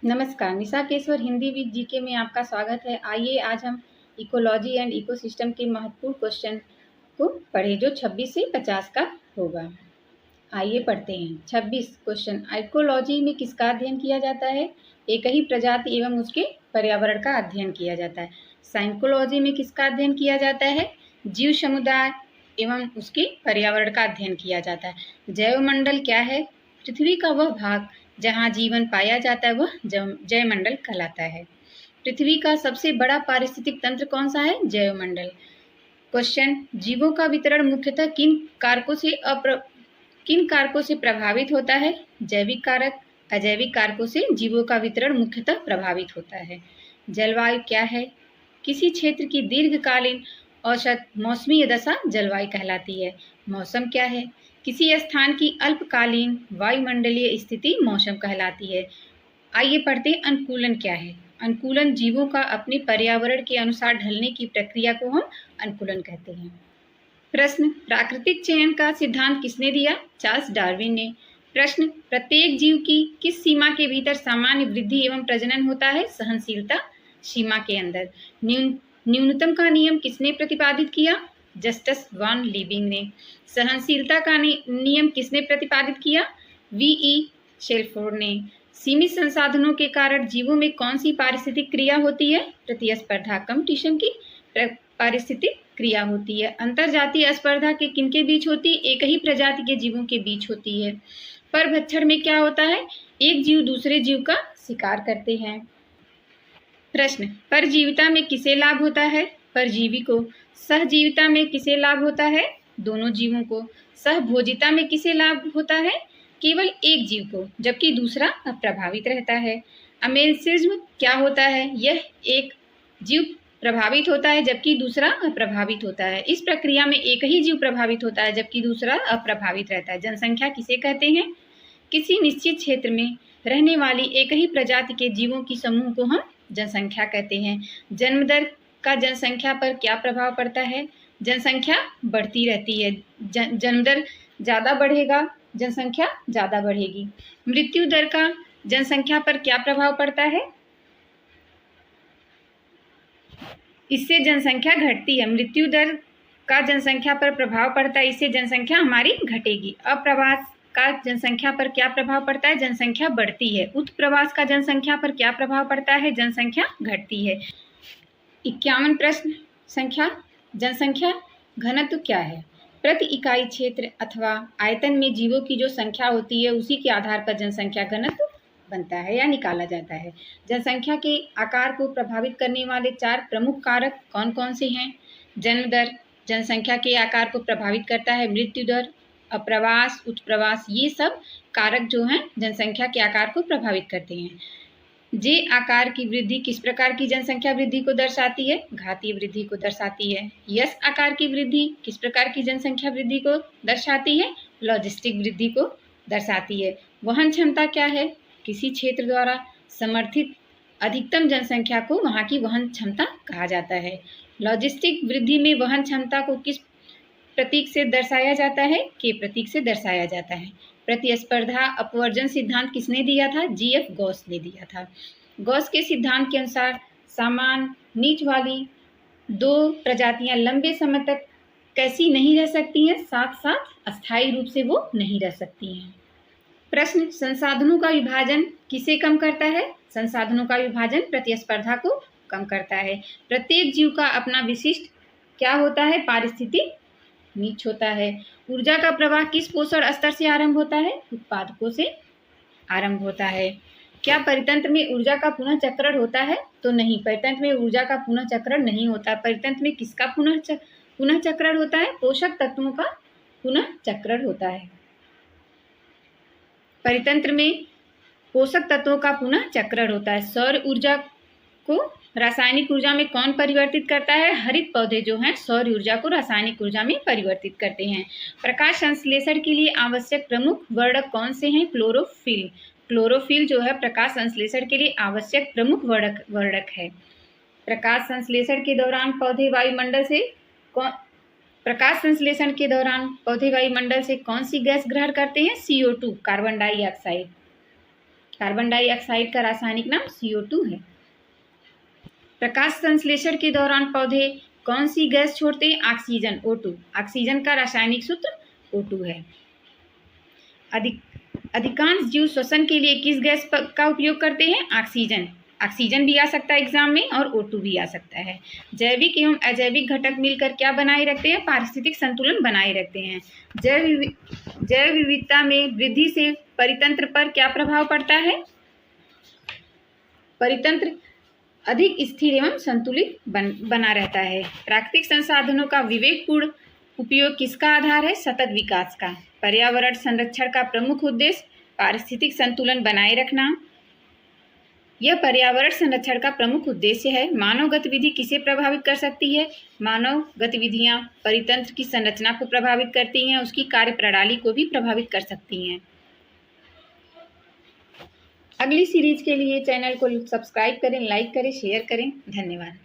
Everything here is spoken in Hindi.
नमस्कार, निशा केसवर हिंदी विद जीके में आपका स्वागत है। आइए आज हम इकोलॉजी एंड इकोसिस्टम के महत्वपूर्ण क्वेश्चन को पढ़ें जो 26 से 50 का होगा। आइए पढ़ते हैं। 26 क्वेश्चन, इकोलॉजी में किसका अध्ययन किया जाता है? एक ही प्रजाति एवं उसके पर्यावरण का अध्ययन किया जाता है। साइकोलॉजी में किसका अध्ययन किया जाता है? जीव समुदाय एवं उसके पर्यावरण का अध्ययन किया जाता है। जैवमंडल क्या है? पृथ्वी का वह भाग जहाँ जीवन पाया जाता है वह जैवमंडल कहलाता है। पृथ्वी का सबसे बड़ा पारिस्थितिक तंत्र कौन सा है? जैवमंडल। क्वेश्चन, जीवों का वितरण मुख्यतः किन कारकों से प्रभावित होता है? जैविक कारक, अजैविक कारकों से जीवों का वितरण मुख्यतः प्रभावित होता है। जलवायु क्या है? किसी क्षेत्र की दीर्घकालीन औसत मौसमी दशा जलवायु कहलाती है। मौसम क्या है? किसी स्थान की अल्पकालीन वायुमंडलीय स्थिति मौसम कहलाती है। आइए पढ़ते हैं अनुकूलन क्या है। अनुकूलन जीवों का अपने पर्यावरण के अनुसार ढलने की प्रक्रिया को हम अनुकूलन कहते हैं। प्रश्न, प्राकृतिक चयन का सिद्धांत किसने दिया? चार्ल्स डार्विन ने। प्रश्न, प्रत्येक जीव की किस सीमा के भीतर सामान्य वृद्धि एवं प्रजनन होता है? सहनशीलता सीमा के अंदर। न्यूनतम का नियम किसने प्रतिपादित किया? जस्टिस वॉन लिविंग ने। सहनशीलता का नियम किसने प्रतिपादित किया? वीई शेल्फोर्ड ने। सीमित संसाधनों के कारण जीवों में कौन सी पारिस्थितिक क्रिया होती है? प्रतिस्पर्धा, कंपटीशन की पारिस्थितिक क्रिया होती है। अंतरजातीय स्पर्धा के किनके बीच होती है? एक ही प्रजाति के जीवों के बीच होती है। परभक्षण में क्या होता है? एक जीव दूसरे जीव का शिकार करते हैं। प्रश्न, परजीविता में किसे लाभ होता है? परजीवी को। सहजीविता में किसे लाभ होता है? दोनों जीवों को। सहभोजिता में किसे लाभ होता है? केवल एक जीव को, जबकि दूसरा अप्रभावित रहता है। अमेरिसिज्म क्या होता है? यह एक जीव प्रभावित होता है जबकि दूसरा अप्रभावित होता है। इस प्रक्रिया में एक ही जीव प्रभावित होता है जबकि दूसरा अप्रभावित रहता है। जनसंख्या किसे कहते हैं? किसी निश्चित क्षेत्र में रहने वाली एक ही प्रजाति के जीवों की समूह को हम जनसंख्या कहते हैं। जन्म दर का जनसंख्या पर क्या प्रभाव पड़ता है? जनसंख्या बढ़ती रहती है। जन्म दर ज़्यादा बढ़ेगा, जनसंख्या ज़्यादा बढ़ेगी। मृत्यु दर का जनसंख्या पर क्या प्रभाव पड़ता है? इससे जनसंख्या घटती है। मृत्यु दर का जनसंख्या पर प्रभाव पड़ता है, इससे जनसंख्या हमारी घटेगी। अप्रवास का जनसंख्या पर क्या प्रभाव पड़ता है? जनसंख्या बढ़ती है। उत्प्रवास का जनसंख्या पर क्या प्रभाव पड़ता है? जनसंख्या घटती है। 51 प्रश्न संख्या, जनसंख्या घनत्व क्या है? प्रति इकाई क्षेत्र अथवा आयतन में जीवों की जो संख्या होती है उसी के आधार पर जनसंख्या घनत्व बनता है या निकाला जाता है। जनसंख्या के आकार को प्रभावित करने वाले 4 प्रमुख कारक कौन कौन से हैं? जन्म दर जनसंख्या के आकार को प्रभावित करता है। मृत्यु दर, अप्रवास, उत्प्रवास, ये सब कारक जो हैं जनसंख्या के आकार को प्रभावित करते हैं। जे आकार की वृद्धि किस प्रकार की जनसंख्या वृद्धि को दर्शाती है? घातीय वृद्धि को दर्शाती है। यस आकार की वृद्धि किस प्रकार की जनसंख्या वृद्धि को दर्शाती है? लॉजिस्टिक वृद्धि को दर्शाती है। वहन क्षमता क्या है? किसी क्षेत्र द्वारा समर्थित अधिकतम जनसंख्या को वहाँ की वहन क्षमता कहा जाता है। लॉजिस्टिक वृद्धि में वहन क्षमता को किस प्रतीक से दर्शाया जाता है? के प्रतीक से दर्शाया जाता है। प्रतिस्पर्धा अपवर्जन सिद्धांत किसने दिया था? जीएफ गॉस ने दिया था। गॉस के सिद्धांत के अनुसार समान नीच वाली 2 प्रजातियां लंबे समय तक कैसी नहीं रह सकती हैं? साथ साथ अस्थायी रूप से वो नहीं रह सकती हैं। प्रश्न, संसाधनों का विभाजन किसे कम करता है? संसाधनों का विभाजन प्रतिस्पर्धा को कम करता है। प्रत्येक जीव का अपना विशिष्ट क्या होता है? पारिस्थितिक नीच होता है। ऊर्जा का प्रवाह किस पोषण स्तर से आरंभ होता है? उत्पादकों से आरंभ होता है। क्या परितंत्र में ऊर्जा का पुनः चक्रण होता है? तो नहीं, परितंत्र में ऊर्जा का पुनः चक्रण नहीं होता। परितंत्र में किसका पुनः चक्रण होता है? पोषक तत्वों का पुनः चक्रण होता है। परितंत्र में पोषक तत्वों का पुनः चक्रण होता है। सौर ऊर्जा को रासायनिक ऊर्जा में कौन परिवर्तित करता है? हरित पौधे जो हैं सौर ऊर्जा को रासायनिक ऊर्जा में परिवर्तित करते हैं। प्रकाश संश्लेषण के लिए आवश्यक प्रमुख वर्णक कौन से हैं? क्लोरोफिल। क्लोरोफिल जो है प्रकाश संश्लेषण के लिए आवश्यक प्रमुख वर्णक है। प्रकाश संश्लेषण के दौरान पौधे वायुमंडल से कौन सी गैस ग्रहण करते हैं? CO2, carbon dioxide. Carbon dioxide का रासायनिक नाम CO2 है। प्रकाश संश्लेषण के दौरान पौधे कौन सी गैस छोड़ते हैं? Oxygen, O2। ऑक्सीजन का रासायनिक सूत्र O2 है। अधिकांश जीव श्वसन के लिए किस गैस का उपयोग करते हैं? ऑक्सीजन। ऑक्सीजन भी आ सकता है एग्जाम में और O2 भी आ सकता है। जैविक एवं अजैविक घटक मिलकर क्या बनाए रखते हैं? पारिस्थितिक संतुलन बनाए रखते हैं। जैव विविधता में वृद्धि से परितंत्र पर क्या प्रभाव पड़ता है? परितंत्र अधिक स्थिर एवं संतुलित बना रहता है। प्राकृतिक संसाधनों का विवेकपूर्ण उपयोग किसका आधार है? सतत विकास का। पर्यावरण संरक्षण का प्रमुख उद्देश्य पारिस्थितिक संतुलन बनाए रखना। यह पर्यावरण संरक्षण का प्रमुख उद्देश्य है। मानव गतिविधि किसे प्रभावित कर सकती है? मानव गतिविधियां परितंत्र की संरचना को प्रभावित करती हैं, उसकी कार्यप्रणाली को भी प्रभावित कर सकती हैं। अगली सीरीज के लिए चैनल को सब्सक्राइब करें, लाइक करें, शेयर करें। धन्यवाद।